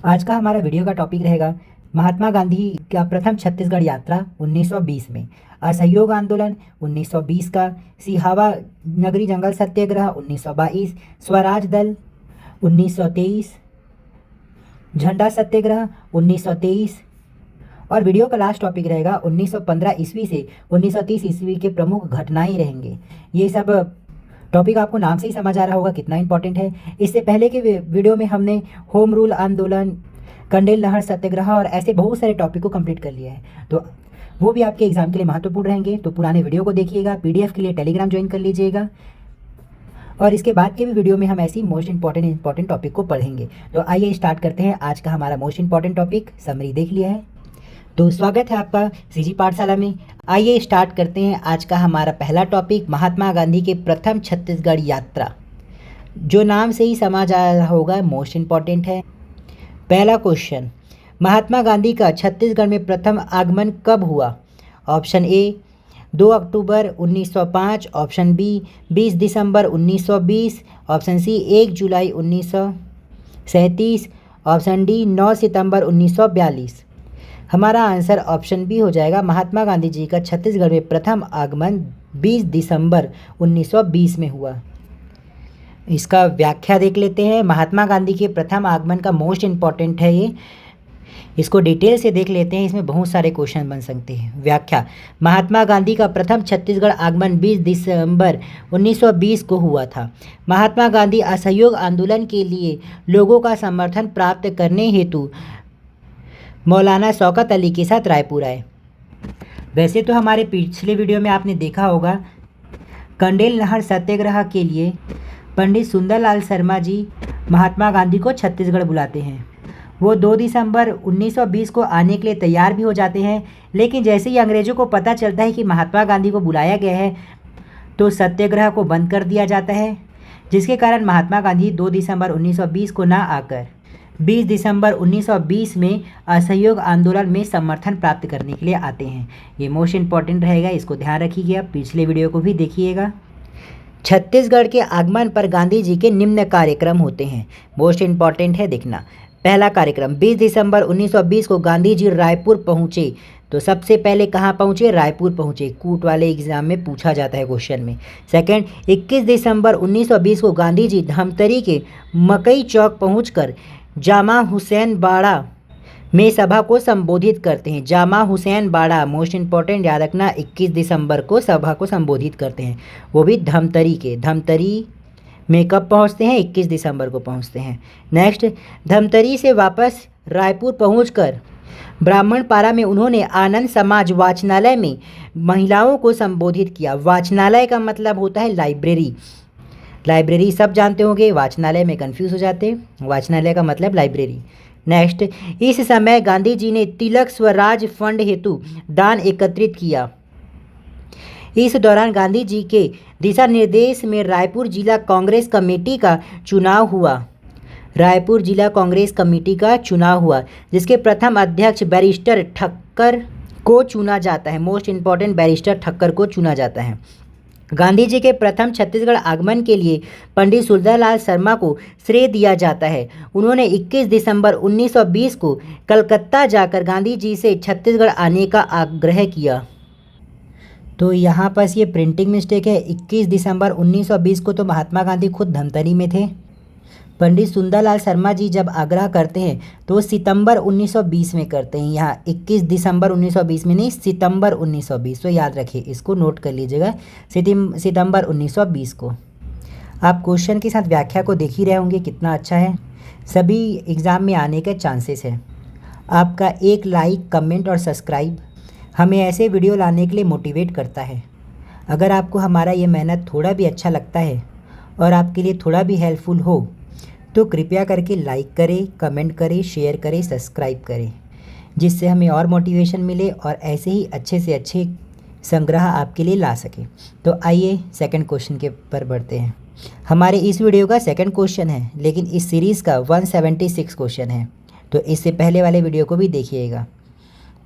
आज का हमारा वीडियो का टॉपिक रहेगा महात्मा गांधी का प्रथम छत्तीसगढ़ यात्रा 1920 में, असहयोग आंदोलन 1920 का, सिहावा नगरी जंगल सत्याग्रह 1922, स्वराज दल 1923, झंडा सत्याग्रह 1923 और वीडियो का लास्ट टॉपिक रहेगा 1915 ईस्वी से 1930 ईस्वी के प्रमुख घटनाएं रहेंगे। ये सब टॉपिक आपको नाम से ही समझ आ रहा होगा कितना इंपॉर्टेंट है। इससे पहले के वीडियो में हमने होम रूल आंदोलन, कंडेल नहर सत्याग्रह और ऐसे बहुत सारे टॉपिक को कंप्लीट कर लिया है, तो वो भी आपके एग्जाम के लिए महत्वपूर्ण रहेंगे। तो पुराने वीडियो को देखिएगा, पीडीएफ के लिए टेलीग्राम ज्वाइन कर लीजिएगा और इसके बाद के भी वीडियो में हम ऐसी मोस्ट इंपॉर्टेंट टॉपिक को पढ़ेंगे। तो आइए स्टार्ट करते हैं आज का हमारा मोस्ट इंपॉर्टेंट टॉपिक। समरी देख लिया है तो स्वागत है आपका सीजी पाठशाला में। आइए स्टार्ट करते हैं आज का हमारा पहला टॉपिक, महात्मा गांधी के प्रथम छत्तीसगढ़ यात्रा। जो नाम से ही समझ आ रहा होगा मोस्ट इम्पॉर्टेंट है। पहला क्वेश्चन, महात्मा गांधी का छत्तीसगढ़ में प्रथम आगमन कब हुआ? ऑप्शन ए 2 अक्टूबर 1905, ऑप्शन बी 20 दिसंबर 1920, ऑप्शन सी 1 जुलाई 1937, ऑप्शन डी 9 सितंबर 1942। हमारा आंसर ऑप्शन बी हो जाएगा। महात्मा गांधी जी का छत्तीसगढ़ में प्रथम आगमन 20 दिसंबर 1920 में हुआ। इसका व्याख्या देख लेते हैं। महात्मा गांधी के प्रथम आगमन का मोस्ट इम्पॉर्टेंट है ये, इसको डिटेल से देख लेते हैं, इसमें बहुत सारे क्वेश्चन बन सकते हैं। व्याख्या, महात्मा गांधी का प्रथम छत्तीसगढ़ आगमन 20 दिसंबर 1920 को हुआ था। महात्मा गांधी असहयोग आंदोलन के लिए लोगों का समर्थन प्राप्त करने हेतु मौलाना शौकत अली के साथ रायपुर आए। वैसे तो हमारे पिछले वीडियो में आपने देखा होगा, कंडेल नहर सत्याग्रह के लिए पंडित सुंदरलाल शर्मा जी महात्मा गांधी को छत्तीसगढ़ बुलाते हैं। वो 2 दिसंबर 1920 को आने के लिए तैयार भी हो जाते हैं, लेकिन जैसे ही अंग्रेज़ों को पता चलता है कि महात्मा गांधी को बुलाया गया है तो सत्याग्रह को बंद कर दिया जाता है, जिसके कारण महात्मा गांधी 2 दिसंबर 1920 को ना आकर 20 दिसंबर 1920 में असहयोग आंदोलन में समर्थन प्राप्त करने के लिए आते हैं। ये मोस्ट इम्पॉर्टेंट रहेगा, इसको ध्यान रखिएगा। पिछले वीडियो को भी देखिएगा। छत्तीसगढ़ के आगमन पर गांधी जी के निम्न कार्यक्रम होते हैं, मोस्ट इम्पॉर्टेंट है देखना। पहला कार्यक्रम, 20 दिसंबर 1920 को गांधी जी रायपुर पहुँचे। तो सबसे पहले कहाँ पहुँचे? रायपुर पहुँचे। कूट वाले एग्जाम में पूछा जाता है क्वेश्चन में। सेकंड, 21 दिसंबर 1920 को गांधी जी धमतरी के मकई चौक पहुँचकर जामा हुसैन बाड़ा में सभा को संबोधित करते हैं। जामा हुसैन बाड़ा मोस्ट इम्पॉर्टेंट याद रखना, 21 दिसंबर को सभा को संबोधित करते हैं, वो भी धमतरी में कब पहुंचते हैं? 21 दिसंबर को पहुंचते हैं। नेक्स्ट, धमतरी से वापस रायपुर पहुंचकर ब्राह्मणपारा में उन्होंने आनंद समाज वाचनालय में महिलाओं को संबोधित किया। वाचनालय का मतलब होता है लाइब्रेरी। लाइब्रेरी सब जानते होंगे, वाचनालय में कंफ्यूज हो जाते हैं। वाचनालय का मतलब लाइब्रेरी। नेक्स्ट, इस समय गांधी जी ने तिलक स्वराज फंड हेतु दान एकत्रित किया। इस दौरान गांधी जी के दिशा निर्देश में रायपुर जिला कांग्रेस कमेटी का चुनाव हुआ। रायपुर जिला कांग्रेस कमेटी का चुनाव हुआ, जिसके प्रथम अध्यक्ष बैरिस्टर ठक्कर को चुना जाता है। मोस्ट इम्पॉर्टेंट, बैरिस्टर ठक्कर को चुना जाता है। गांधी जी के प्रथम छत्तीसगढ़ आगमन के लिए पंडित सुंदरलाल शर्मा को श्रेय दिया जाता है। उन्होंने 21 दिसंबर 1920 को कलकत्ता जाकर गांधी जी से छत्तीसगढ़ आने का आग्रह किया। तो यहाँ पर ये प्रिंटिंग मिस्टेक है। 21 दिसंबर 1920 को तो महात्मा गांधी खुद धमतरी में थे। पंडित सुंदरलाल शर्मा जी जब आग्रह करते हैं तो सितंबर 1920 में करते हैं। यहाँ 21 दिसंबर 1920 में नहीं, सितंबर 1920। तो याद रखिए, इसको नोट कर लीजिएगा, सितंबर 1920 को। आप क्वेश्चन के साथ व्याख्या को देख ही रहे होंगे कितना अच्छा है। सभी एग्ज़ाम में आने के चांसेस है। आपका एक लाइक, कमेंट और सब्सक्राइब हमें ऐसे वीडियो लाने के लिए मोटिवेट करता है। अगर आपको हमारा ये मेहनत थोड़ा भी अच्छा लगता है और आपके लिए थोड़ा भी हेल्पफुल हो तो कृपया करके लाइक करें, कमेंट करें, शेयर करें, सब्सक्राइब करें, जिससे हमें और मोटिवेशन मिले और ऐसे ही अच्छे से अच्छे संग्रह आपके लिए ला सके। तो आइए सेकंड क्वेश्चन के पर बढ़ते हैं। हमारे इस वीडियो का सेकंड क्वेश्चन है, लेकिन इस सीरीज़ का 176 क्वेश्चन है, तो इससे पहले वाले वीडियो को भी देखिएगा।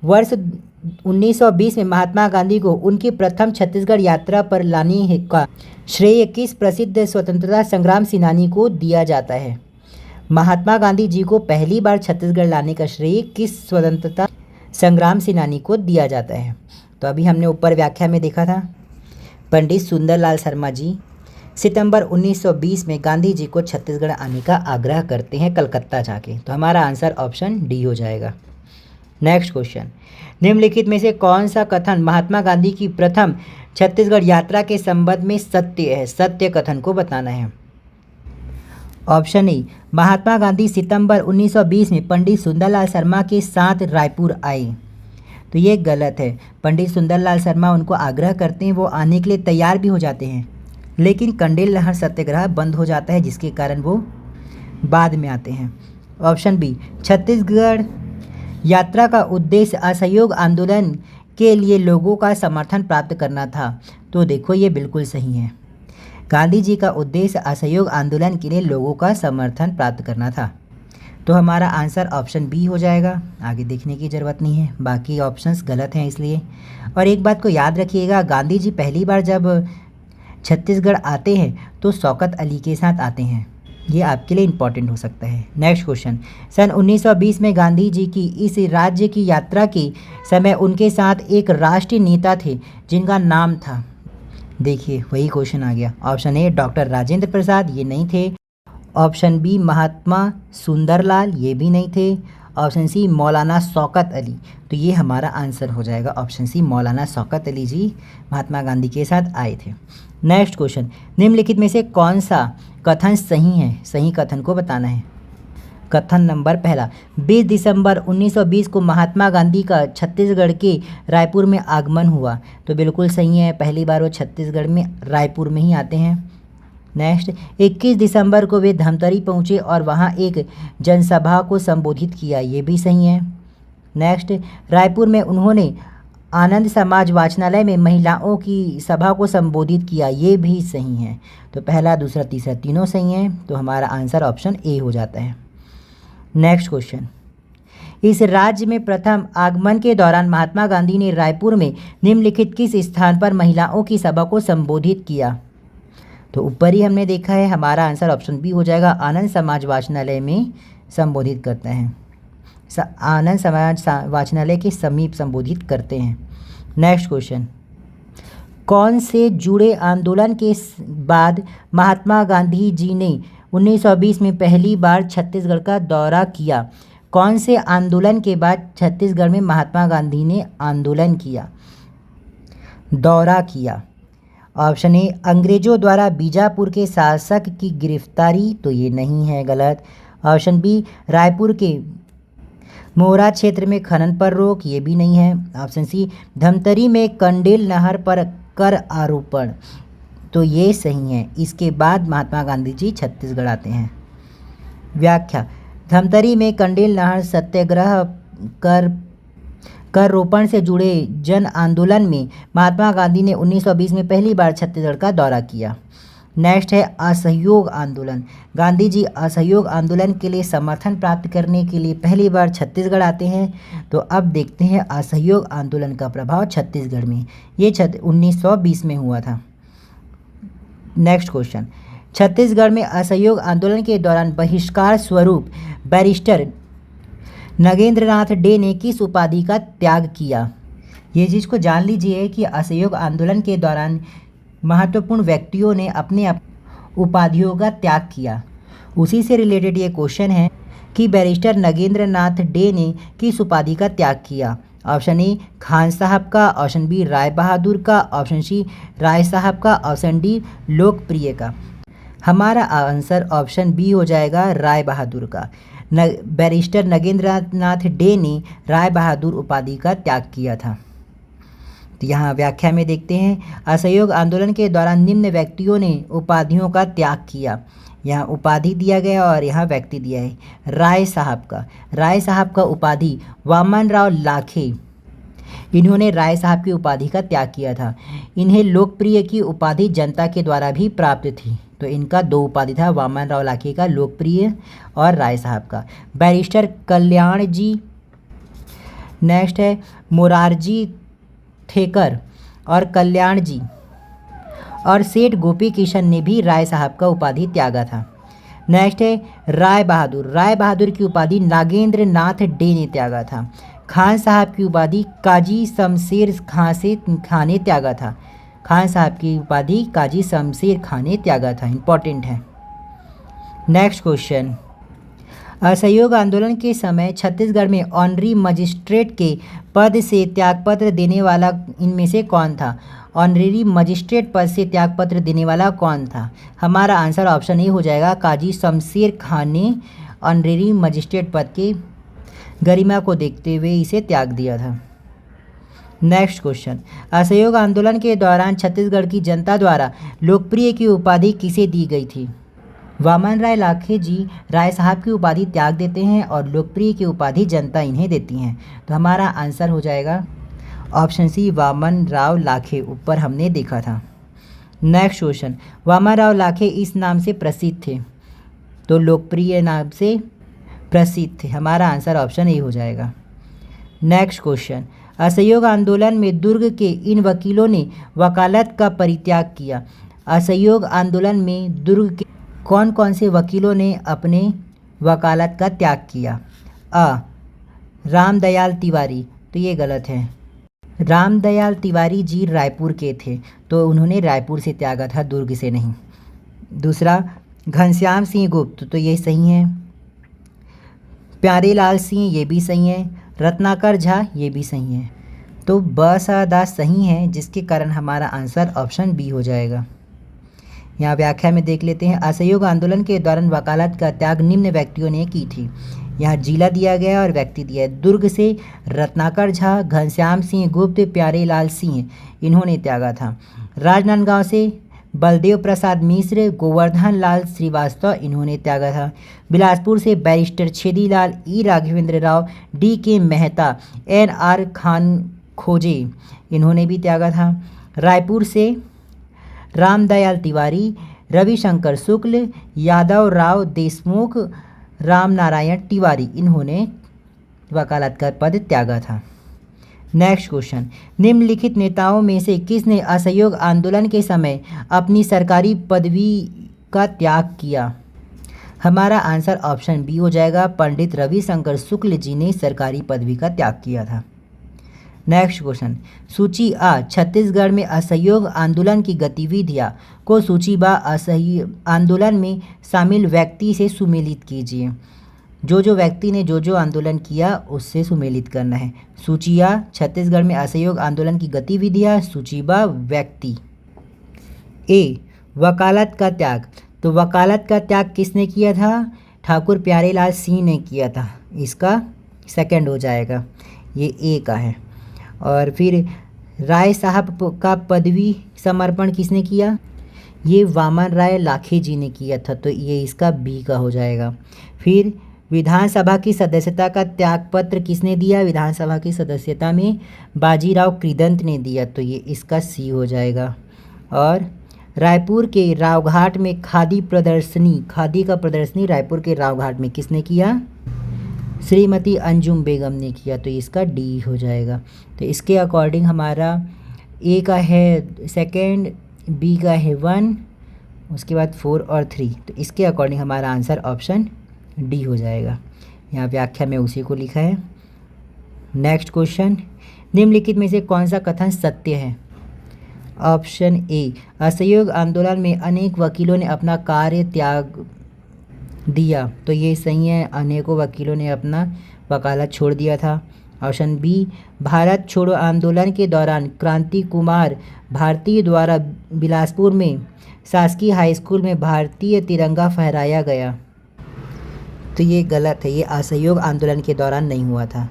वर्ष 1920 में महात्मा गांधी को उनकी प्रथम छत्तीसगढ़ यात्रा पर लाने का श्रेय किस प्रसिद्ध स्वतंत्रता संग्राम सेनानी को दिया जाता है? महात्मा गांधी जी को पहली बार छत्तीसगढ़ लाने का श्रेय किस स्वतंत्रता संग्राम सेनानी को दिया जाता है? तो अभी हमने ऊपर व्याख्या में देखा था, पंडित सुंदरलाल शर्मा जी सितंबर 1920 में गांधी जी को छत्तीसगढ़ आने का आग्रह करते हैं कलकत्ता जाके। तो हमारा आंसर ऑप्शन डी हो जाएगा। नेक्स्ट क्वेश्चन, निम्नलिखित में से कौन सा कथन महात्मा गांधी की प्रथम छत्तीसगढ़ यात्रा के संबंध में सत्य है? सत्य कथन को बताना है। ऑप्शन ए, महात्मा गांधी सितंबर 1920 में पंडित सुंदरलाल शर्मा के साथ रायपुर आए। तो ये गलत है। पंडित सुंदरलाल शर्मा उनको आग्रह करते हैं, वो आने के लिए तैयार भी हो जाते हैं, लेकिन कंडेल नहर सत्याग्रह बंद हो जाता है, जिसके कारण वो बाद में आते हैं। ऑप्शन बी, छत्तीसगढ़ यात्रा का उद्देश्य असहयोग आंदोलन के लिए लोगों का समर्थन प्राप्त करना था। तो देखो ये बिल्कुल सही है। गांधी जी का उद्देश्य असहयोग आंदोलन के लिए लोगों का समर्थन प्राप्त करना था। तो हमारा आंसर ऑप्शन बी हो जाएगा। आगे देखने की ज़रूरत नहीं है, बाकी ऑप्शंस गलत हैं इसलिए। और एक बात को याद रखिएगा, गांधी जी पहली बार जब छत्तीसगढ़ आते हैं तो शौकत अली के साथ आते हैं। ये आपके लिए इम्पॉर्टेंट हो सकता है। नेक्स्ट क्वेश्चन, सन 1920 में गांधी जी की इस राज्य की यात्रा के समय उनके साथ एक राष्ट्रीय नेता थे जिनका नाम था, देखिए वही क्वेश्चन आ गया। ऑप्शन ए, डॉक्टर राजेंद्र प्रसाद, ये नहीं थे। ऑप्शन बी, महात्मा सुंदरलाल, ये भी नहीं थे। ऑप्शन सी, मौलाना शौकत अली। तो ये हमारा आंसर हो जाएगा ऑप्शन सी, मौलाना शौकत अली जी महात्मा गांधी के साथ आए थे। नेक्स्ट क्वेश्चन, निम्नलिखित में से कौन सा कथन सही है? सही कथन को बताना है। कथन नंबर पहला, 20 दिसंबर 1920 को महात्मा गांधी का छत्तीसगढ़ के रायपुर में आगमन हुआ। तो बिल्कुल सही है, पहली बार वो छत्तीसगढ़ में रायपुर में ही आते हैं। नेक्स्ट, 21 दिसंबर को वे धमतरी पहुँचे और वहाँ एक जनसभा को संबोधित किया। ये भी सही है। नेक्स्ट, रायपुर में उन्होंने आनंद समाज वाचनालय में महिलाओं की सभा को संबोधित किया। ये भी सही है। तो पहला, दूसरा, तीसरा तीनों सही हैं। तो हमारा आंसर ऑप्शन ए हो जाता है। नेक्स्ट क्वेश्चन, इस राज्य में प्रथम आगमन के दौरान महात्मा गांधी ने रायपुर में निम्नलिखित किस स्थान पर महिलाओं की सभा को संबोधित किया? तो ऊपर ही हमने देखा है, हमारा आंसर ऑप्शन बी हो जाएगा, आनंद समाज वाचनालय में संबोधित करते हैं। आनंद समाज वाचनालय के समीप संबोधित करते हैं। नेक्स्ट क्वेश्चन, कौन से जुड़े आंदोलन के बाद महात्मा गांधी जी ने 1920 में पहली बार छत्तीसगढ़ का दौरा किया? कौन से आंदोलन के बाद छत्तीसगढ़ में महात्मा गांधी ने आंदोलन किया, दौरा किया? ऑप्शन ए, अंग्रेजों द्वारा बीजापुर के शासक की गिरफ्तारी। तो ये नहीं है, गलत। ऑप्शन बी, रायपुर के मोरा क्षेत्र में खनन पर रोक। ये भी नहीं है। ऑप्शन सी, धमतरी में कंडेल नहर पर कर आरोपण। तो ये सही है। इसके बाद महात्मा गांधी जी छत्तीसगढ़ आते हैं। व्याख्या, धमतरी में कंडेल नहर सत्याग्रह कर रोपण से जुड़े जन आंदोलन में महात्मा गांधी ने 1920 में पहली बार छत्तीसगढ़ का दौरा किया। नेक्स्ट है असहयोग आंदोलन। गांधी जी असहयोग आंदोलन के लिए समर्थन प्राप्त करने के लिए पहली बार छत्तीसगढ़ आते हैं। तो अब देखते हैं असहयोग आंदोलन का प्रभाव छत्तीसगढ़ में। ये 1920 में हुआ था। नेक्स्ट क्वेश्चन, छत्तीसगढ़ में असहयोग आंदोलन के दौरान बहिष्कार स्वरूप बैरिस्टर नगेंद्रनाथ डे ने किस उपाधि का त्याग किया? ये चीज़ को जान लीजिए कि असहयोग आंदोलन के दौरान महत्वपूर्ण व्यक्तियों ने अपने उपाधियों का त्याग किया। उसी से रिलेटेड ये क्वेश्चन है कि बैरिस्टर नगेंद्रनाथ डे ने किस उपाधि का त्याग किया? ऑप्शन ए, खान साहब का। ऑप्शन बी, राय बहादुर का। ऑप्शन सी, राय साहब का। ऑप्शन डी, लोकप्रिय का। हमारा आंसर ऑप्शन बी हो जाएगा, राय बहादुर का। बैरिस्टर नगेंद्रनाथ डे ने राय बहादुर उपाधि का त्याग किया था। तो यहाँ व्याख्या में देखते हैं, असहयोग आंदोलन के दौरान निम्न व्यक्तियों ने उपाधियों का त्याग किया। यहाँ उपाधि दिया गया और यहाँ व्यक्ति दिया है। राय साहब का उपाधि वामन राव लाखे, इन्होंने राय साहब की उपाधि का त्याग किया था। इन्हें लोकप्रिय की उपाधि जनता के द्वारा भी प्राप्त थी। तो इनका दो उपाधि था, वामन राव लाखे का लोकप्रिय और राय साहब का। बैरिस्टर कल्याण जी, नेक्स्ट है मोरारजी थेकर और कल्याण जी और सेठ गोपी किशन ने भी राय साहब का उपाधि त्यागा था। नेक्स्ट है राय बहादुर। राय बहादुर की उपाधि नागेंद्र नाथ डे ने त्यागा था। खान साहब की उपाधि काजी शमशेर खां ने त्यागा था। खान साहब की उपाधि काजी शमशेर खां ने त्यागा था। इंपॉर्टेंट है। नेक्स्ट क्वेश्चन, असहयोग आंदोलन के समय छत्तीसगढ़ में ऑनरी मजिस्ट्रेट के पद से त्यागपत्र देने वाला इनमें से कौन था? ऑनरेरी मजिस्ट्रेट पद से त्यागपत्र देने वाला कौन था? हमारा आंसर ऑप्शन ए हो जाएगा, काजी शमशेर खान ने ऑनरेरी मजिस्ट्रेट पद के गरिमा को देखते हुए इसे त्याग दिया था। नेक्स्ट क्वेश्चन, असहयोग आंदोलन के दौरान छत्तीसगढ़ की जनता द्वारा लोकप्रिय की उपाधि किसे दी गई थी? वामन राय लाखे जी राय साहब की उपाधि त्याग देते हैं और लोकप्रिय की उपाधि जनता इन्हें देती हैं। तो हमारा आंसर हो जाएगा ऑप्शन सी, वामन राव लाखे, ऊपर हमने देखा था। नेक्स्ट क्वेश्चन, वामन राव लाखे इस नाम से प्रसिद्ध थे तो लोकप्रिय नाम से प्रसिद्ध थे। हमारा आंसर ऑप्शन ए हो जाएगा। नेक्स्ट क्वेश्चन, असहयोग आंदोलन में दुर्ग के इन वकीलों ने वकालत का परित्याग किया। असहयोग आंदोलन में दुर्ग के कौन कौन से वकीलों ने अपने वकालत का त्याग किया? अ, रामदयाल तिवारी, तो ये गलत है। रामदयाल तिवारी जी रायपुर के थे तो उन्होंने रायपुर से त्यागा था, दुर्ग से नहीं। दूसरा, घनश्याम सिंह गुप्त, तो ये सही है। प्यारेलाल सिंह, ये भी सही है। रत्नाकर झा, ये भी सही है। तो ब स द सही है, जिसके कारण हमारा आंसर ऑप्शन बी हो जाएगा। यहाँ व्याख्या में देख लेते हैं, असहयोग आंदोलन के दौरान वकालत का त्याग निम्न व्यक्तियों ने की थी। यहाँ जिला दिया गया और व्यक्ति दिया है। दुर्ग से रत्नाकर झा, घनश्याम सिंह गुप्त, प्यारेलाल सिंह, इन्होंने त्यागा था। राजनांदगांव से बलदेव प्रसाद मिश्र, गोवर्धन लाल श्रीवास्तव, इन्होंने त्यागा था। बिलासपुर से बैरिस्टर छेदीलाल, ई राघवेंद्र राव, डी के मेहता, एन आर खान खोजे, इन्होंने भी त्यागा था। रायपुर से रामदयाल तिवारी, रविशंकर शुक्ल, यादव राव देशमुख, राम नारायण तिवारी, इन्होंने वकालत का पद त्यागा था। नेक्स्ट क्वेश्चन, निम्नलिखित नेताओं में से किसने असहयोग आंदोलन के समय अपनी सरकारी पदवी का त्याग किया? हमारा आंसर ऑप्शन बी हो जाएगा, पंडित रविशंकर शुक्ल जी ने सरकारी पदवी का त्याग किया था। नेक्स्ट क्वेश्चन, सूची आ छत्तीसगढ़ में असहयोग आंदोलन की गतिविधियां को सूची बा असहयोग आंदोलन में शामिल व्यक्ति से सुमेलित कीजिए। जो व्यक्ति ने जो आंदोलन किया उससे सुमेलित करना है। सूची आ छत्तीसगढ़ में असहयोग आंदोलन की गतिविधियां, सूची बा व्यक्ति। ए, वकालत का त्याग, तो वकालत का त्याग किसने किया था? ठाकुर प्यारेलाल सिंह ने किया था, इसका सेकंड हो जाएगा, ये ए का है। और फिर राय साहब का पदवी समर्पण किसने किया? ये वामन राय लाखे जी ने किया था, तो ये इसका बी का हो जाएगा। फिर विधानसभा की सदस्यता का त्यागपत्र किसने दिया? विधानसभा की सदस्यता में बाजीराव कृदंत ने दिया, तो ये इसका सी हो जाएगा। और रायपुर के रावघाट में खादी का प्रदर्शनी रायपुर के रावघाट में किसने किया? श्रीमती अंजुम बेगम ने किया, तो इसका डी हो जाएगा। तो इसके अकॉर्डिंग हमारा ए का है सेकंड, बी का है 1, उसके बाद 4 और 3, तो इसके अकॉर्डिंग हमारा आंसर ऑप्शन डी हो जाएगा। यहाँ व्याख्या में उसी को लिखा है। नेक्स्ट क्वेश्चन, निम्नलिखित में से कौन सा कथन सत्य है? ऑप्शन ए, असहयोग आंदोलन में अनेक वकीलों ने अपना कार्य त्याग दिया, तो ये सही है, अनेकों वकीलों ने अपना वकालत छोड़ दिया था। ऑप्शन बी, भारत छोड़ो आंदोलन के दौरान क्रांति कुमार भारती द्वारा बिलासपुर में शासकीय हाई स्कूल में भारतीय तिरंगा फहराया गया, तो ये गलत है, ये असहयोग आंदोलन के दौरान नहीं हुआ था।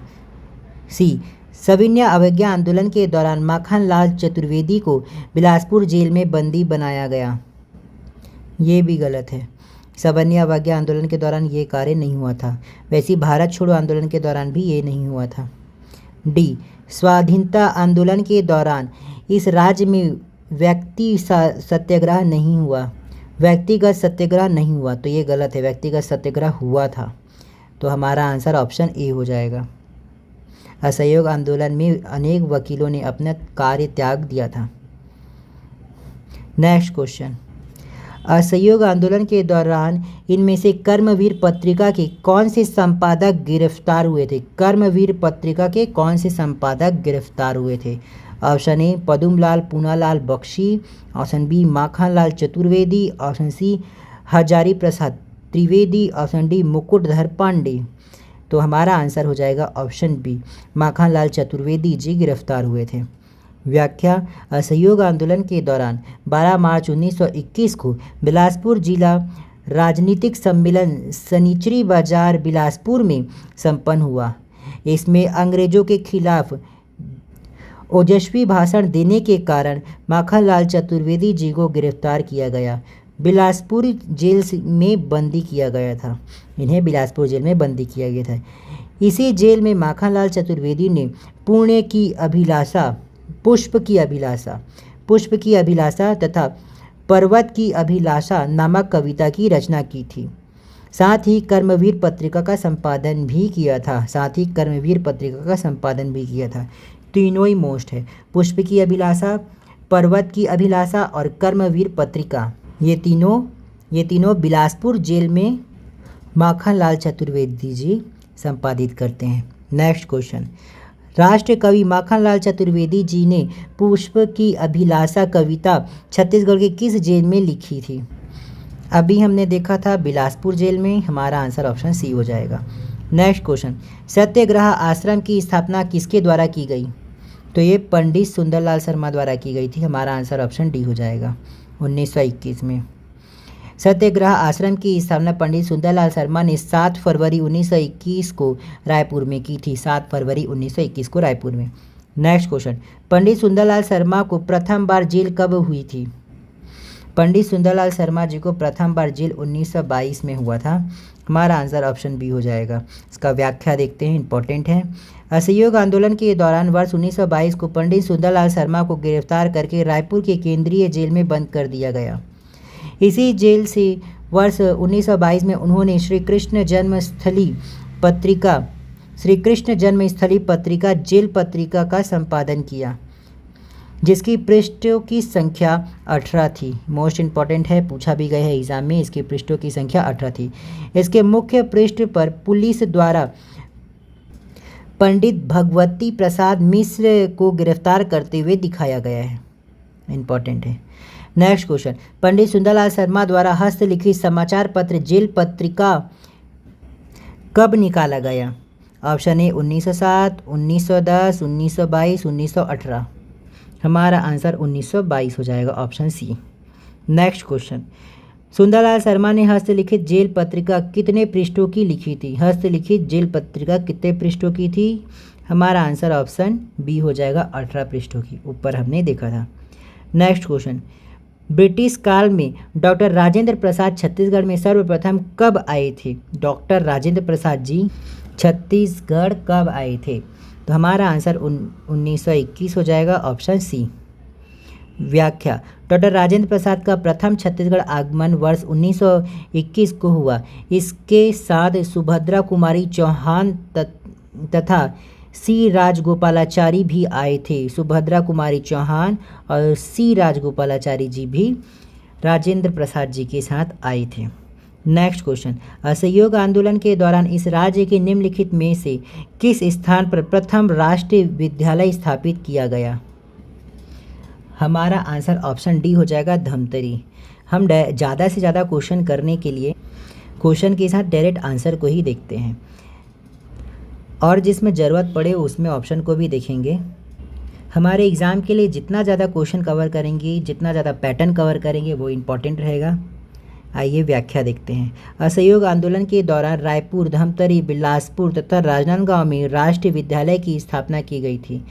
सी, सविनय अवज्ञा आंदोलन के दौरान माखनलाल चतुर्वेदी को बिलासपुर जेल में बंदी बनाया गया, ये भी गलत है। सविनय अवज्ञा आंदोलन के दौरान ये कार्य नहीं हुआ था। वैसे भारत छोड़ो आंदोलन के दौरान भी ये नहीं हुआ था। डी, स्वाधीनता आंदोलन के दौरान इस राज्य में व्यक्तिगत सत्याग्रह नहीं हुआ, तो ये गलत है, व्यक्तिगत सत्याग्रह हुआ था, तो हमारा आंसर ऑप्शन ए हो जाएगा। असहयोग आंदोलन में अनेक वकीलों ने अपना कार्य त्याग दिया था। नेक्स्ट क्वेश्चन, असहयोग आंदोलन के दौरान इनमें से कर्मवीर पत्रिका के कौन से संपादक गिरफ्तार हुए थे? कर्मवीर पत्रिका के कौन से संपादक गिरफ्तार हुए थे? Option A Padumlal Punnalal Bakshi, option B Makhanlal Chaturvedi, option C Hazari Prasad Trivedi, option D Mukutdhar Pandey. तो हमारा आंसर हो जाएगा ऑप्शन बी, माखनलाल चतुर्वेदी जी गिरफ्तार हुए थे। व्याख्या, असहयोग आंदोलन के दौरान 12 मार्च 1921 को बिलासपुर जिला राजनीतिक सम्मेलन सनीचरी बाजार बिलासपुर में संपन्न हुआ। इसमें अंग्रेजों के खिलाफ ओजस्वी भाषण देने के कारण माखनलाल चतुर्वेदी जी को गिरफ्तार किया गया, बिलासपुर जेल में बंदी किया गया था। इन्हें बिलासपुर जेल में बंदी किया गया था। इसी जेल में माखनलाल चतुर्वेदी ने पुण्य की अभिलाषा, पुष्प की अभिलाषा तथा पर्वत की अभिलाषा नामक कविता की रचना की थी। साथ ही कर्मवीर पत्रिका का संपादन भी किया था। तीनों ही मोस्ट है, पुष्प की अभिलाषा, पर्वत की अभिलाषा और कर्मवीर पत्रिका। ये तीनों बिलासपुर जेल में माखनलाल चतुर्वेदी जी संपादित करते हैं। नेक्स्ट क्वेश्चन, राष्ट्र कवि माखनलाल चतुर्वेदी जी ने पुष्प की अभिलाषा कविता छत्तीसगढ़ के किस जेल में लिखी थी? अभी हमने देखा था बिलासपुर जेल में। हमारा आंसर ऑप्शन सी हो जाएगा। नेक्स्ट क्वेश्चन, सत्याग्रह आश्रम की स्थापना किसके द्वारा की गई? तो ये पंडित सुंदरलाल शर्मा द्वारा की गई थी। हमारा आंसर ऑप्शन डी हो जाएगा, 1921 में। सत्याग्रह आश्रम की स्थापना पंडित सुंदरलाल शर्मा ने 7 फरवरी 1921 को रायपुर में की थी। 7 फरवरी 1921 को रायपुर में। नेक्स्ट क्वेश्चन, पंडित सुंदरलाल शर्मा को प्रथम बार जेल कब हुई थी? पंडित सुंदरलाल शर्मा जी को प्रथम बार जेल 1922 में हुआ था। हमारा आंसर ऑप्शन बी हो जाएगा। इसका व्याख्या देखते हैं, इंपॉर्टेंट है। असहयोग आंदोलन के दौरान वर्ष 1922 को पंडित सुंदरलाल शर्मा को गिरफ्तार करके रायपुर के केंद्रीय जेल में बंद कर दिया गया। इसी जेल से वर्ष 1922 में उन्होंने श्री कृष्ण जन्मस्थली पत्रिका जेल पत्रिका का संपादन किया, जिसकी पृष्ठों की संख्या 18 थी। मोस्ट इंपॉर्टेंट है, पूछा भी गया है एग्जाम में। इसके पृष्ठों की संख्या 18 थी। इसके मुख्य पृष्ठ पर पुलिस द्वारा पंडित भगवती प्रसाद मिश्र को गिरफ्तार करते हुए दिखाया गया है। इंपॉर्टेंट है। नेक्स्ट क्वेश्चन, पंडित सुंदरलाल शर्मा द्वारा हस्तलिखित समाचार पत्र जेल पत्रिका कब निकाला गया? Option A 1907, 1910, 1922, 1918। हमारा आंसर 1922 हो जाएगा, option C. Next question, Sundarlal Sharma ने हस्तलिखित जेल पत्रिका कितने पृष्ठों की लिखी थी? हस्तलिखित जेल पत्रिका कितने पृष्ठों की थी? हमारा आंसर ऑप्शन बी हो जाएगा, 18 पृष्ठों की। ऊपर हमने देखा था। नेक्स्ट क्वेश्चन, ब्रिटिश काल में डॉक्टर राजेंद्र प्रसाद छत्तीसगढ़ में सर्वप्रथम कब आए थे? डॉक्टर राजेंद्र प्रसाद जी छत्तीसगढ़ कब आए थे? तो हमारा आंसर 1921 हो जाएगा, ऑप्शन सी। व्याख्या, डॉक्टर राजेंद्र प्रसाद का प्रथम छत्तीसगढ़ आगमन वर्ष 1921 को हुआ। इसके साथ सुभद्रा कुमारी चौहान तथा सी राजगोपालाचारी भी आए थे। सुभद्रा कुमारी चौहान और सी राजगोपालाचारी जी भी राजेंद्र प्रसाद जी के साथ आए थे। नेक्स्ट क्वेश्चन, असहयोग आंदोलन के दौरान इस राज्य के निम्नलिखित में से किस स्थान पर प्रथम राष्ट्रीय विद्यालय स्थापित किया गया? हमारा आंसर ऑप्शन डी हो जाएगा, धमतरी। हम ज़्यादा से ज़्यादा क्वेश्चन करने के लिए क्वेश्चन के साथ डायरेक्ट आंसर को ही देखते हैं, और जिसमें ज़रूरत पड़े उसमें ऑप्शन को भी देखेंगे। हमारे एग्ज़ाम के लिए जितना ज़्यादा क्वेश्चन कवर करेंगे, जितना ज़्यादा पैटर्न कवर करेंगे, वो इम्पॉर्टेंट रहेगा। आइए व्याख्या देखते हैं। असहयोग आंदोलन के दौरान रायपुर, धमतरी, बिलासपुर तथा राजनांदगांव में राष्ट्रीय विद्यालय की स्थापना की गई थी।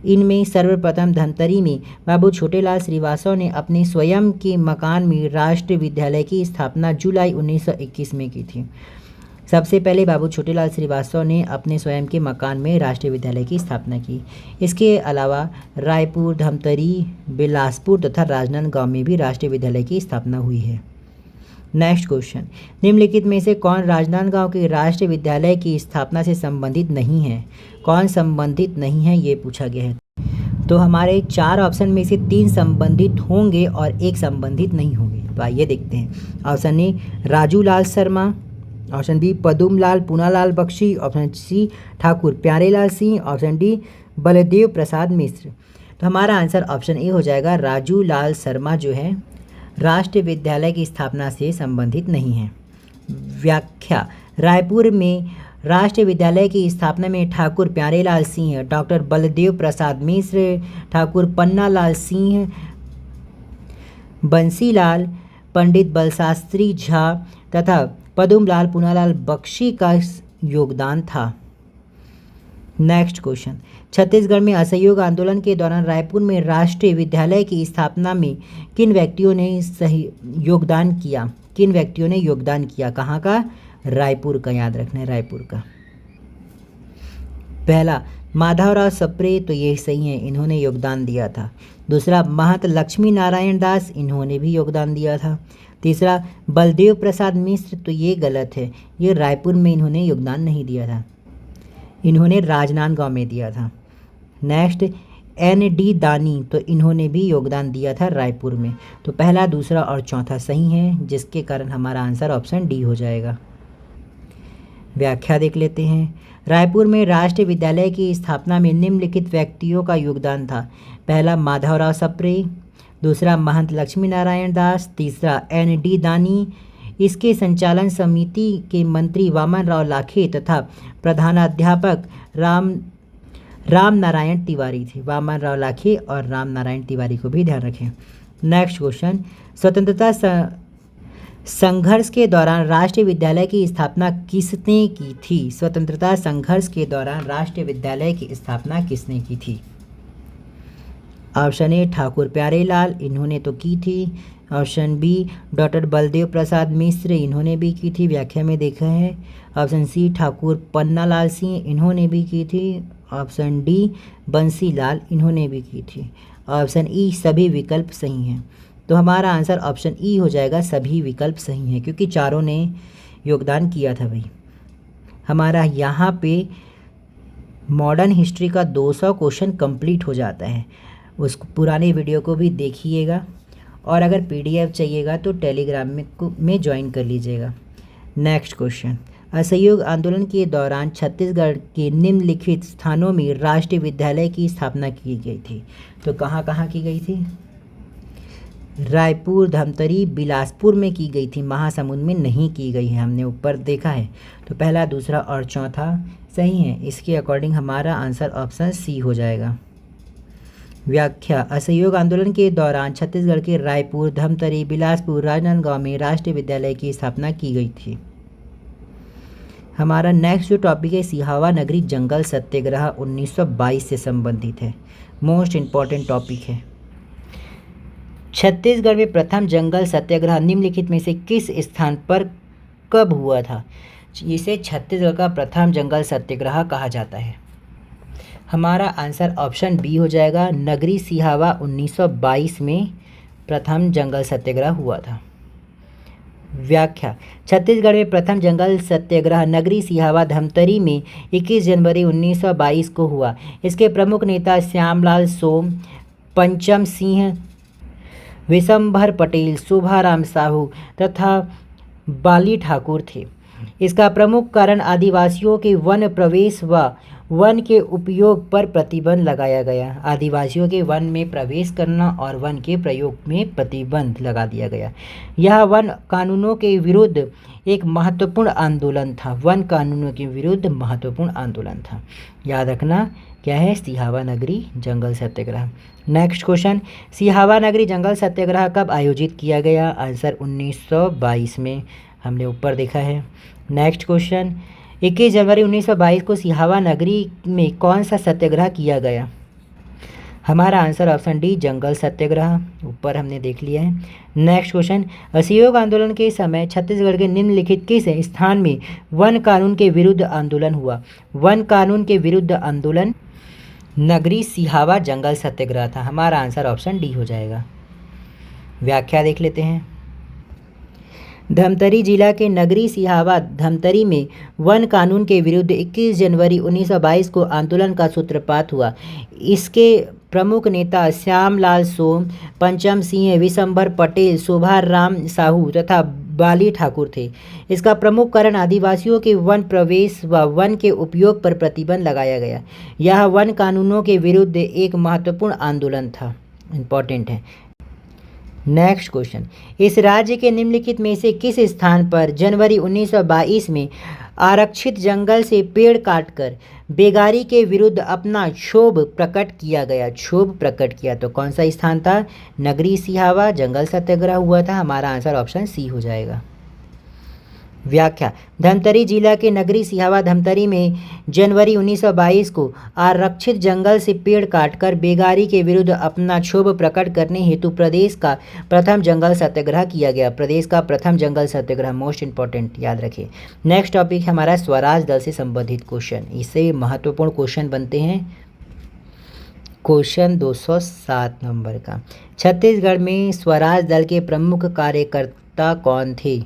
इनमें सर्वप्रथम धमतरी में बाबू छोटेलाल श्रीवास्तव ने अपने स्वयं के मकान में राष्ट्रीय विद्यालय की स्थापना जुलाई 1921 में की थी। सबसे पहले बाबू छोटेलाल श्रीवास्तव ने अपने स्वयं के मकान में राष्ट्रीय विद्यालय की स्थापना की। इसके अलावा रायपुर, धमतरी, बिलासपुर तथा राजनांदगांव में भी राष्ट्रीय विद्यालय की स्थापना हुई है। नेक्स्ट क्वेश्चन, निम्नलिखित में से कौन राजनांदगांव के राष्ट्रीय विद्यालय की स्थापना से संबंधित नहीं है? कौन संबंधित नहीं है, ये पूछा गया है। तो हमारे 4 ऑप्शन में से 3 संबंधित होंगे और 1 संबंधित नहीं होंगे। तो आइए देखते हैं। Option A Raju Lal Sharma, option B Padumlal Punnalal Bakshi, option C Thakur Pyarelal Singh, option D Baldev Prasad Mishra. तो हमारा आंसर ऑप्शन ए हो जाएगा, राजू लाल शर्मा जो है राष्ट्रीय विद्यालय की स्थापना से संबंधित नहीं है। व्याख्या, रायपुर में राष्ट्रीय विद्यालय की स्थापना में ठाकुर प्यारेलाल सिंह, डॉक्टर बलदेव प्रसाद मिश्र, ठाकुर पन्नालाल सिंह, बंसीलाल, पंडित बलशास्त्री झा तथा पदुमलाल पूनालाल बख्शी का योगदान था। नेक्स्ट क्वेश्चन, छत्तीसगढ़ में असहयोग आंदोलन के दौरान रायपुर में राष्ट्रीय विद्यालय की स्थापना में किन व्यक्तियों ने योगदान किया? किन व्यक्तियों ने योगदान किया? कहाँ का? रायपुर का, याद रखना है रायपुर का। पहला माधवराव सप्रे, तो ये सही है, इन्होंने योगदान दिया था। दूसरा महंत लक्ष्मी नारायण दास, इन्होंने भी योगदान दिया था। तीसरा बलदेव प्रसाद मिश्र, तो ये गलत है, ये रायपुर में इन्होंने योगदान नहीं दिया था, इन्होंने राजनांदगांव में दिया था। नेक्स्ट ND दानी, तो इन्होंने भी योगदान दिया था रायपुर में। तो पहला, दूसरा और चौथा सही है, जिसके कारण हमारा आंसर ऑप्शन डी हो जाएगा। व्याख्या देख लेते हैं। रायपुर में राष्ट्रीय विद्यालय की स्थापना में निम्नलिखित व्यक्तियों का योगदान था। पहला माधवराव सप्रे, दूसरा महंत लक्ष्मी नारायण दास, तीसरा ND दानी, इसके संचालन समिति के मंत्री वामन राव लाखे तथा प्रधानाध्यापक राम नारायण तिवारी थे। वामन राव लाखे और राम नारायण तिवारी को भी ध्यान रखें। नेक्स्ट क्वेश्चन, स्वतंत्रता संघर्ष के दौरान राष्ट्रीय विद्यालय की स्थापना किसने की थी? स्वतंत्रता संघर्ष के दौरान राष्ट्रीय विद्यालय की स्थापना किसने की थी? ऑप्शन ए ठाकुर प्यारेलाल, इन्होंने तो की थी। Option B doctor Baldev Prasad मिश्र, इन्होंने भी की थी, व्याख्या में देखा है। ऑप्शन सी ठाकुर पन्नालाल सिंह, इन्होंने भी की थी। ऑप्शन डी बंसीलाल, इन्होंने भी की थी। ऑप्शन ई सभी विकल्प सही हैं। तो हमारा आंसर ऑप्शन ई हो जाएगा, सभी विकल्प सही हैं, क्योंकि चारों ने योगदान किया था भाई। हमारा यहाँ पे मॉडर्न हिस्ट्री का 200 क्वेश्चन कंप्लीट हो जाता है। उस पुराने वीडियो को भी देखिएगा, और अगर PDF चाहिएगा तो टेलीग्राम में ज्वाइन कर लीजिएगा। नेक्स्ट क्वेश्चन, असहयोग आंदोलन के दौरान छत्तीसगढ़ के निम्नलिखित स्थानों में राष्ट्रीय विद्यालय की स्थापना की गई थी। तो कहाँ कहाँ की गई थी? रायपुर, धमतरी, बिलासपुर में की गई थी, महासमुंद में नहीं की गई है, हमने ऊपर देखा है। तो पहला, दूसरा और चौथा सही है। इसके अकॉर्डिंग हमारा आंसर ऑप्शन सी हो जाएगा। व्याख्या, असहयोग आंदोलन के दौरान छत्तीसगढ़ के रायपुर, धमतरी, बिलासपुर, राजनांदगांव में राष्ट्रीय विद्यालय की स्थापना की गई थी। हमारा नेक्स्ट जो टॉपिक है, सिहावा नगरी जंगल सत्याग्रह 1922 से संबंधित है, मोस्ट इम्पॉर्टेंट टॉपिक है। छत्तीसगढ़ में प्रथम जंगल सत्याग्रह निम्नलिखित में से किस स्थान पर कब हुआ था? इसे छत्तीसगढ़ का प्रथम जंगल सत्याग्रह कहा जाता है। हमारा आंसर ऑप्शन बी हो जाएगा, नगरी सिहावा 1922 में प्रथम जंगल सत्याग्रह हुआ था। व्याख्या, छत्तीसगढ़ में प्रथम जंगल सत्याग्रह नगरी सिहावा धमतरी में 21 जनवरी 1922 को हुआ। इसके प्रमुख नेता श्यामलाल सोम, पंचम सिंह, विशंभर पटेल, शोभाराम साहू तथा बाली ठाकुर थे। इसका प्रमुख कारण आदिवासियों के वन प्रवेश व वन के उपयोग पर प्रतिबंध लगाया गया। आदिवासियों के वन में प्रवेश करना और वन के प्रयोग में प्रतिबंध लगा दिया गया। यह वन कानूनों के विरुद्ध एक महत्वपूर्ण आंदोलन था। वन कानूनों के विरुद्ध महत्वपूर्ण आंदोलन था। याद रखना क्या है? सिहावा नगरी जंगल सत्याग्रह। नेक्स्ट क्वेश्चन, सिहावा नगरी जंगल सत्याग्रह कब आयोजित किया गया? आंसर 1922 में, हमने ऊपर देखा है। नेक्स्ट क्वेश्चन, 21 जनवरी 1922 को सिहावा नगरी में कौन सा सत्याग्रह किया गया? हमारा आंसर ऑप्शन डी, जंगल सत्याग्रह, ऊपर हमने देख लिया है। नेक्स्ट क्वेश्चन, असहयोग आंदोलन के समय छत्तीसगढ़ के निम्नलिखित किस स्थान में वन कानून के विरुद्ध आंदोलन हुआ? वन कानून के विरुद्ध आंदोलन नगरी सिहावा जंगल सत्याग्रह था। हमारा आंसर ऑप्शन डी हो जाएगा। व्याख्या देख लेते हैं। धमतरी जिला के नगरी सिहावा धमतरी में वन कानून के विरुद्ध 21 जनवरी 1922 को आंदोलन का सूत्रपात हुआ। इसके प्रमुख नेता श्यामलाल सोम, पंचम सिंह, विशंभर पटेल, शोभाराम साहू तथा बाली ठाकुर थे। इसका प्रमुख कारण आदिवासियों के वन प्रवेश व वन के उपयोग पर प्रतिबंध लगाया गया। यह वन कानूनों के विरुद्ध एक महत्वपूर्ण आंदोलन था। इम्पॉर्टेंट है। नेक्स्ट क्वेश्चन, इस राज्य के निम्नलिखित में से किस स्थान पर जनवरी 1922 में आरक्षित जंगल से पेड़ काटकर बेगारी के विरुद्ध अपना क्षोभ प्रकट किया गया? क्षोभ प्रकट किया तो कौन सा स्थान था? नगरी सिहावा जंगल सत्याग्रह हुआ था। हमारा आंसर ऑप्शन सी हो जाएगा। व्याख्या, धमतरी जिला के नगरी सिहावा धमतरी में जनवरी 1922 को आरक्षित जंगल से पेड़ काटकर बेगारी के विरुद्ध अपना क्षोभ प्रकट करने हेतु प्रदेश का प्रथम जंगल सत्याग्रह किया गया। प्रदेश का प्रथम जंगल सत्याग्रह मोस्ट इंपॉर्टेंट, याद रखिए। नेक्स्ट टॉपिक हमारा स्वराज दल से संबंधित क्वेश्चन। इससे महत्वपूर्ण क्वेश्चन बनते हैं। क्वेश्चन 207 नंबर का, छत्तीसगढ़ में स्वराज दल के प्रमुख कार्यकर्ता कौन थे?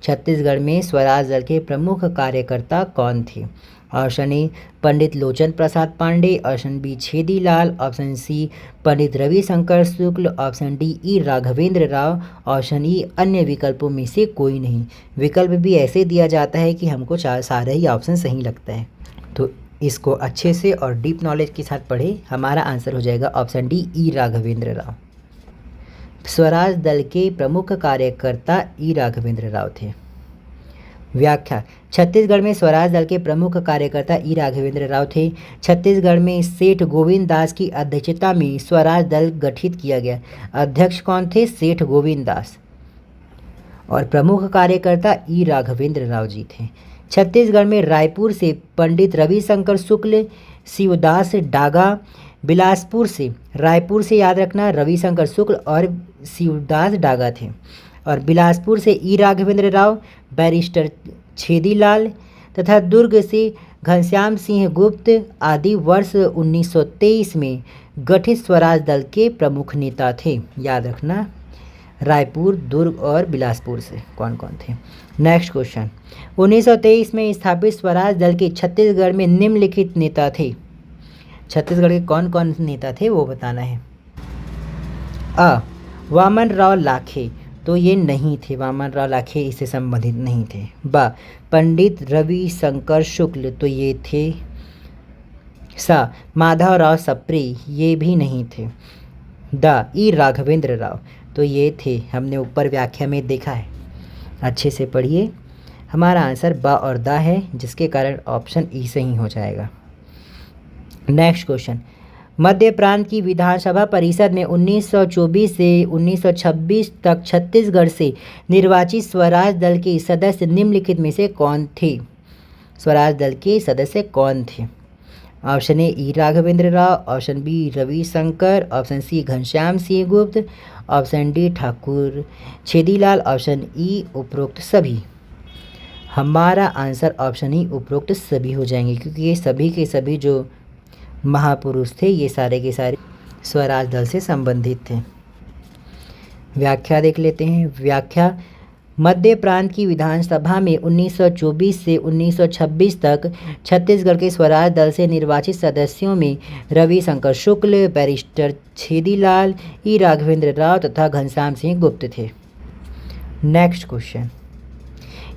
छत्तीसगढ़ में स्वराज दल के प्रमुख कार्यकर्ता कौन थे? Option A Pandit Lochan Prasad Pandey, option B Chhedilal, option C Pandit Ravishankar Shukla, option D E Raghavendra Rao, option E अन्य विकल्पों में से कोई नहीं। विकल्प भी ऐसे दिया जाता है कि हमको सारे ही ऑप्शन सही लगता है, तो इसको अच्छे से और डीप नॉलेज के साथ पढ़े। हमारा आंसर हो जाएगा option D E Raghavendra Rao. Swaraj दल के प्रमुख कार्यकर्ता ई राघवेंद्र राव थे। व्याख्या, छत्तीसगढ़ में स्वराज दल के प्रमुख कार्यकर्ता ई राघवेंद्र राव थे। छत्तीसगढ़ में सेठ गोविंद दास की अध्यक्षता में स्वराज दल गठित किया गया। अध्यक्ष कौन थे? सेठ गोविंद दास। और प्रमुख कार्यकर्ता ई राघवेंद्र राव जी थे। छत्तीसगढ़ में रायपुर से पंडित रविशंकर शुक्ल, शिवदास डागा, बिलासपुर से, रायपुर से याद रखना रविशंकर शुक्ल और शिवदास डागा थे, और बिलासपुर से ई राघवेंद्र राव, बैरिस्टर छेदीलाल तथा दुर्ग से घनश्याम सिंह गुप्त आदि वर्ष 1923 में गठित स्वराज दल के प्रमुख नेता थे। याद रखना रायपुर, दुर्ग और बिलासपुर से कौन कौन थे। नेक्स्ट क्वेश्चन, 1923 में स्थापित स्वराज दल के छत्तीसगढ़ में निम्नलिखित नेता थे। छत्तीसगढ़ के कौन कौन नेता थे वो बताना है। अ वामन राव लाखे, तो ये नहीं थे, वामन राव लाखे इससे संबंधित नहीं थे। ब पंडित रविशंकर शुक्ल, तो ये थे। स माधव राव सप्रे, ये भी नहीं थे। द ई राघवेंद्र राव, तो ये थे। हमने ऊपर व्याख्या में देखा है, अच्छे से पढ़िए। हमारा आंसर ब और द है, जिसके कारण ऑप्शन ई सही हो जाएगा। नेक्स्ट क्वेश्चन, मध्य प्रांत की विधानसभा परिषद में 1924 से 1926 तक छत्तीसगढ़ से निर्वाचित स्वराज दल के सदस्य निम्नलिखित में से कौन थे? स्वराज दल के सदस्य कौन थे? Option A E Raghavendra Rao, option B Ravishankar, option C Ghanshyam Singh Gupt, option D Thakur Chhedilal, option E उपरोक्त सभी। हमारा आंसर ऑप्शन ई उपरोक्त सभी हो जाएंगे, क्योंकि ये सभी के सभी जो महापुरुष थे ये सारे के सारे स्वराज दल से संबंधित थे। व्याख्या देख लेते हैं। व्याख्या, मध्य प्रांत की विधानसभा में 1924 से 1926 तक छत्तीसगढ़ के स्वराज दल से निर्वाचित सदस्यों में रविशंकर शुक्ल, बैरिस्टर छेदीलाल, ई राघवेंद्र राव तथा घनश्याम सिंह गुप्त थे। नेक्स्ट क्वेश्चन,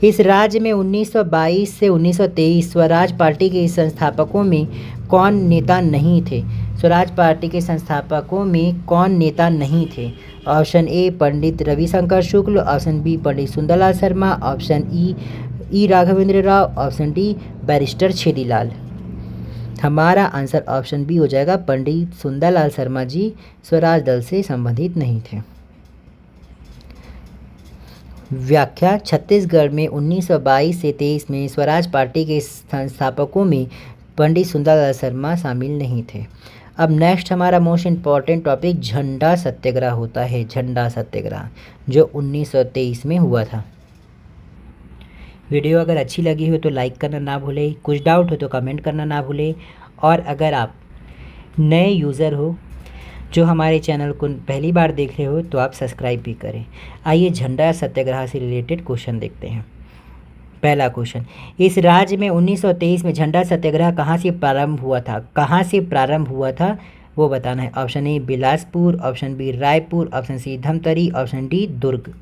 इस राज्य में 1922 से 1923 स्वराज पार्टी के संस्थापकों में कौन नेता नहीं थे? स्वराज पार्टी के संस्थापकों में कौन नेता नहीं थे? Option A Pandit Ravishankar Shukla, option B Pandit Sundarlal Sharma, option E Raghavendra Rao, option D barrister Chhedilal. हमारा आंसर ऑप्शन बी हो जाएगा, पंडित सुंदरलाल शर्मा जी स्वराज दल से संबंधित नहीं थे। व्याख्या, छत्तीसगढ़ में 1922 से 23 में स्वराज पार्टी के संस्थापकों में पंडित सुंदरलाल शर्मा शामिल नहीं थे। अब नेक्स्ट हमारा मोस्ट इम्पॉर्टेंट टॉपिक झंडा सत्याग्रह होता है। झंडा सत्याग्रह जो 1923 में हुआ था। वीडियो अगर अच्छी लगी हो तो लाइक करना ना भूलें, कुछ डाउट हो तो कमेंट करना ना भूलें, और अगर आप नए यूज़र हो जो हमारे चैनल को पहली बार देख रहे हो तो आप सब्सक्राइब भी करें। आइए झंडा सत्याग्रह से रिलेटेड क्वेश्चन देखते हैं। पहला क्वेश्चन, इस राज्य में 1923 में झंडा सत्याग्रह कहाँ से प्रारंभ हुआ था? कहाँ से प्रारंभ हुआ था वो बताना है। Option A Bilaspur, option B Raipur, option C Dhamtari, option D Durg.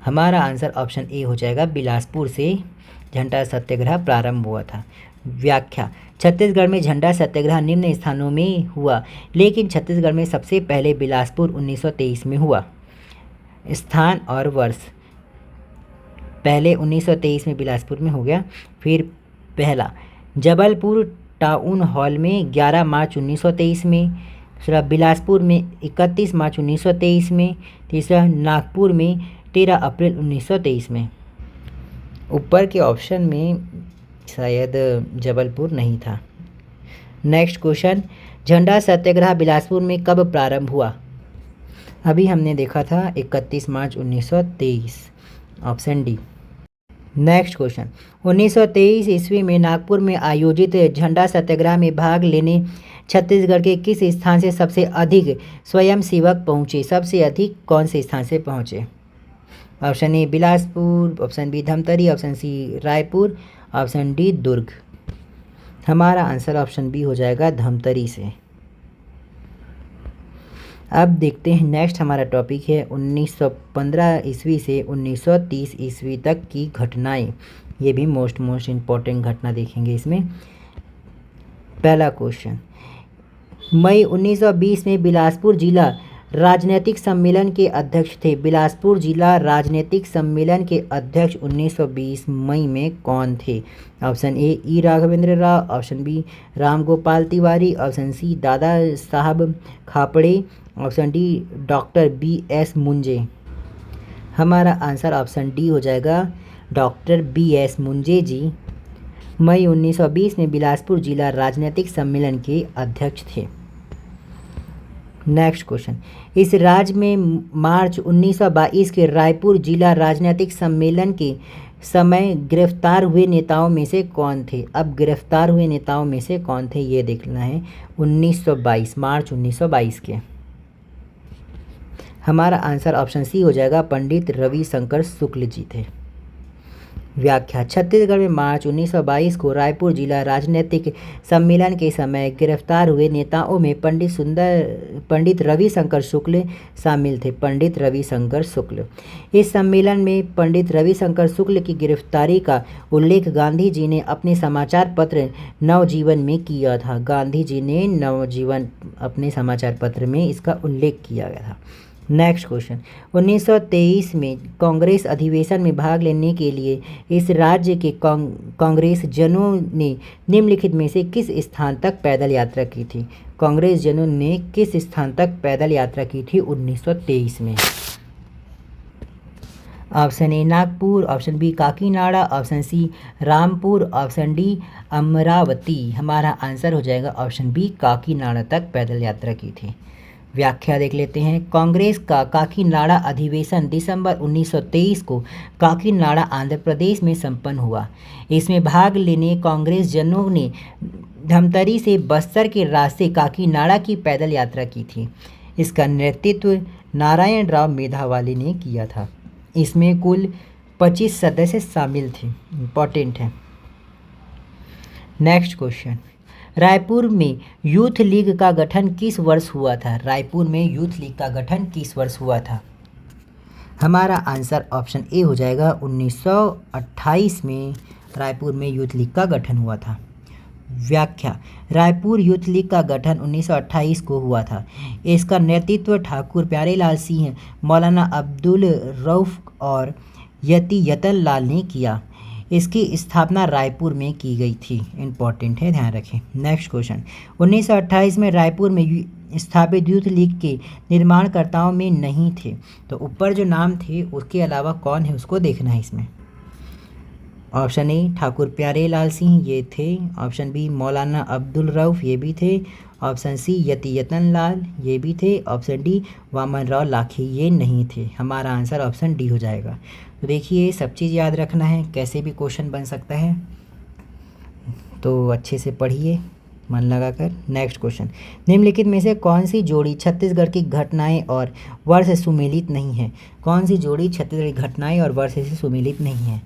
हमारा आंसर ऑप्शन ए हो जाएगा, बिलासपुर से झंडा सत्याग्रह प्रारंभ हुआ था। व्याख्या, छत्तीसगढ़ में झंडा सत्याग्रह निम्न स्थानों में हुआ, लेकिन छत्तीसगढ़ में सबसे पहले बिलासपुर 1923 में हुआ। स्थान और वर्ष, पहले 1923 में बिलासपुर में हो गया। फिर पहला जबलपुर टाउन हॉल में 11 मार्च 1923 में, दूसरा बिलासपुर में 31 मार्च 1923 में, तीसरा नागपुर में 13 अप्रैल 1923 में। ऊपर के ऑप्शन में शायद जबलपुर नहीं था। नेक्स्ट क्वेश्चन, झंडा सत्याग्रह बिलासपुर में कब प्रारंभ हुआ? अभी हमने देखा था 31 मार्च 1923, ऑप्शन डी। नेक्स्ट क्वेश्चन, 1923 ईस्वी में नागपुर में आयोजित झंडा सत्याग्रह में भाग लेने छत्तीसगढ़ के किस स्थान से सबसे अधिक स्वयंसेवक पहुँचे? सबसे अधिक कौन से स्थान से पहुँचे? Option A Bilaspur, option B Dhamtari, option C Raipur, option D Durg. हमारा आंसर ऑप्शन बी हो जाएगा, धमतरी से। अब देखते हैं नेक्स्ट हमारा टॉपिक है 1915 ईस्वी से 1930 ईस्वी तक की घटनाएं। ये भी मोस्ट इम्पॉर्टेंट घटना देखेंगे इसमें। पहला क्वेश्चन, मई 1920 में बिलासपुर जिला राजनीतिक सम्मेलन के अध्यक्ष थे। बिलासपुर जिला राजनीतिक सम्मेलन के अध्यक्ष 1920 मई में कौन थे? Option A E Raghavendra Rao, option B Ram Gopal Tiwari, option C Dada Sahab Khaparde, option D doctor B S Munje. हमारा आंसर ऑप्शन डी हो जाएगा, doctor B S Munje ji मई 1920 में बिलासपुर जिला राजनीतिक सम्मेलन के अध्यक्ष थे। नेक्स्ट क्वेश्चन, इस राज्य में मार्च 1922 के रायपुर जिला राजनीतिक सम्मेलन के समय गिरफ्तार हुए नेताओं में से कौन थे? अब गिरफ्तार हुए नेताओं में से कौन थे ये देखना है। 1922 मार्च 1922 के। हमारा आंसर ऑप्शन सी हो जाएगा, पंडित रविशंकर शुक्ल जी थे। व्याख्या, छत्तीसगढ़ में मार्च 1922 को रायपुर जिला राजनीतिक सम्मेलन के समय गिरफ्तार हुए नेताओं में पंडित रविशंकर शुक्ल शामिल थे। पंडित रविशंकर शुक्ल। इस सम्मेलन में पंडित रविशंकर शुक्ल की गिरफ्तारी का उल्लेख गांधी जी ने अपने समाचार पत्र नवजीवन में किया था। गांधी जी ने नवजीवन अपने समाचार पत्र में इसका उल्लेख किया गया था। नेक्स्ट क्वेश्चन, 1923 में कांग्रेस अधिवेशन में भाग लेने के लिए इस राज्य के कांग्रेस जनों ने निम्नलिखित में से किस स्थान तक पैदल यात्रा की थी? कांग्रेस जनों ने किस स्थान तक पैदल यात्रा की थी 1923 में? Option A Nagpur, option B Kakinada, option C Rampur, option D Amravati. हमारा आंसर हो जाएगा ऑप्शन बी, काकीनाडा तक पैदल यात्रा की थी। व्याख्या देख लेते हैं। कांग्रेस का काकीनाडा अधिवेशन दिसंबर 1923 को काकीनाडा आंध्र प्रदेश में संपन्न हुआ। इसमें भाग लेने कांग्रेस जनों ने धमतरी से बस्तर के रास्ते काकीनाडा की पैदल यात्रा की थी। इसका नेतृत्व नारायण राव मेधावाले ने किया था। इसमें कुल 25 सदस्य शामिल थे। इम्पॉर्टेंट है। नेक्स्ट क्वेश्चन, रायपुर में यूथ लीग का गठन किस वर्ष हुआ था? रायपुर में यूथ लीग का गठन किस वर्ष हुआ था? हमारा आंसर ऑप्शन ए हो जाएगा, 1928 में रायपुर में यूथ लीग का गठन हुआ था। व्याख्या, रायपुर यूथ लीग का गठन 1928 को हुआ था। इसका नेतृत्व ठाकुर प्यारेलाल सिंह, मौलाना अब्दुल रऊफ और यति यतन लाल ने किया। इसकी स्थापना रायपुर में की गई थी। इम्पॉर्टेंट है, ध्यान रखें। नेक्स्ट क्वेश्चन, 1928 में रायपुर में स्थापित यूथ लीग के निर्माणकर्ताओं में नहीं थे। तो ऊपर जो नाम थे उसके अलावा कौन है उसको देखना है इसमें। ऑप्शन ए ठाकुर प्यारेलाल सिंह, ये थे। ऑप्शन बी मौलाना अब्दुल रऊफ, ये भी थे। ऑप्शन सी यति यतन लाल, ये भी थे। ऑप्शन डी वामन राव लाखे, ये नहीं थे। हमारा आंसर ऑप्शन डी हो जाएगा। तो देखिए सब चीज़ याद रखना है, कैसे भी क्वेश्चन बन सकता है, तो अच्छे से पढ़िए। मन लगाकर। नेक्स्ट क्वेश्चन, निम्नलिखित में से कौन सी जोड़ी छत्तीसगढ़ की घटनाएं और वर्ष से सुमेलित नहीं है? कौन सी जोड़ी छत्तीसगढ़ की घटनाएं और वर्ष से सुमेलित नहीं है?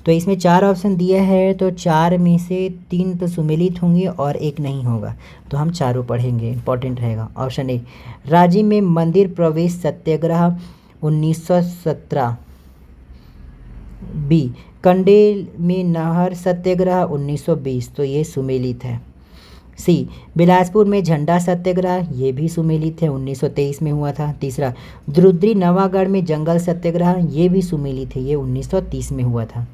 तो इसमें 4 ऑप्शन दिया है, तो 4 में से 3 तो सुमेलित होंगे और 1 नहीं होगा, तो हम चारों पढ़ेंगे, इंपॉर्टेंट रहेगा। ऑप्शन ए, रांची में मंदिर प्रवेश सत्याग्रह 1917। बी, कंडेल में नहर सत्याग्रह 1920, तो ये सुमेलित है। सी, बिलासपुर में झंडा सत्याग्रह, ये भी सुमेलित है, 1923 में हुआ था। तीसरा, द्रुद्री नवागढ़ में जंगल सत्याग्रह, ये भी सुमेलित है, ये 1930 में हुआ था।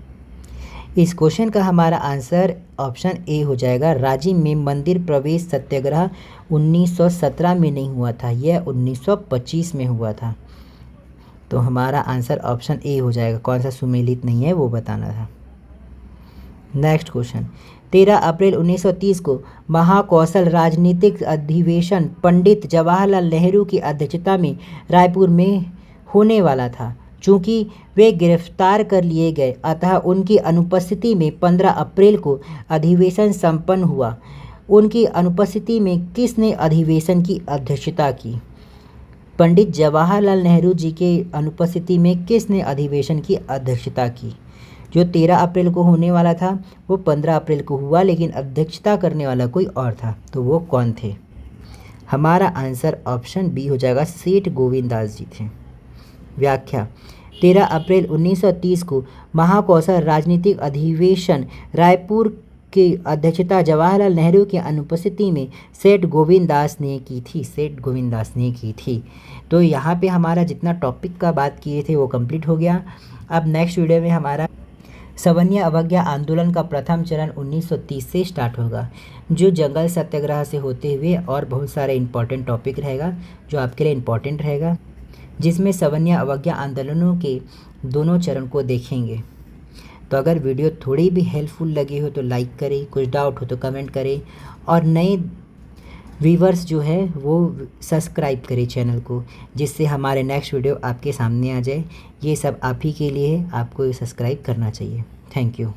इस क्वेश्चन का हमारा आंसर ऑप्शन ए हो जाएगा, रांची में मंदिर प्रवेश सत्याग्रह 1917 में नहीं हुआ था, यह 1925 में हुआ था। तो हमारा आंसर ऑप्शन ए हो जाएगा। कौन सा सुमेलित नहीं है वो बताना था। नेक्स्ट क्वेश्चन, 13 अप्रैल 1930 को महाकौशल राजनीतिक अधिवेशन पंडित जवाहरलाल नेहरू की अध्यक्षता में रायपुर में होने वाला था। चूँकि वे गिरफ्तार कर लिए गए, अतः उनकी अनुपस्थिति में 15 अप्रैल को अधिवेशन संपन्न हुआ। उनकी अनुपस्थिति में किसने अधिवेशन की अध्यक्षता की? पंडित जवाहरलाल नेहरू जी के अनुपस्थिति में किसने अधिवेशन की अध्यक्षता की? जो 13 अप्रैल को होने वाला था वो 15 अप्रैल को हुआ, लेकिन अध्यक्षता करने वाला कोई और था, तो वो कौन थे? हमारा आंसर ऑप्शन बी हो जाएगा, सेठ गोविंददास जी थे। व्याख्या, 13 अप्रैल 1930 को महाकौशल राजनीतिक अधिवेशन रायपुर की अध्यक्षता जवाहरलाल नेहरू की अनुपस्थिति में सेठ गोविंददास ने की थी। सेठ गोविंददास ने की थी। तो यहाँ पे हमारा जितना टॉपिक का बात किए थे वो कंप्लीट हो गया। अब नेक्स्ट वीडियो में हमारा सवर्ण अवज्ञा आंदोलन का प्रथम चरण 1930 से स्टार्ट होगा, जो जंगल सत्याग्रह से होते हुए और बहुत सारे इंपॉर्टेंट टॉपिक रहेगा जो आपके लिए इंपॉर्टेंट रहेगा, जिसमें सवर्ण अवज्ञा आंदोलनों के दोनों चरण को देखेंगे। तो अगर वीडियो थोड़ी भी हेल्पफुल लगी हो तो लाइक करें, कुछ डाउट हो तो कमेंट करें, और नए व्यूवर्स जो है वो सब्सक्राइब करें चैनल को, जिससे हमारे नेक्स्ट वीडियो आपके सामने आ जाए। ये सब आप ही के लिए है, आपको सब्सक्राइब करना चाहिए। Thank you.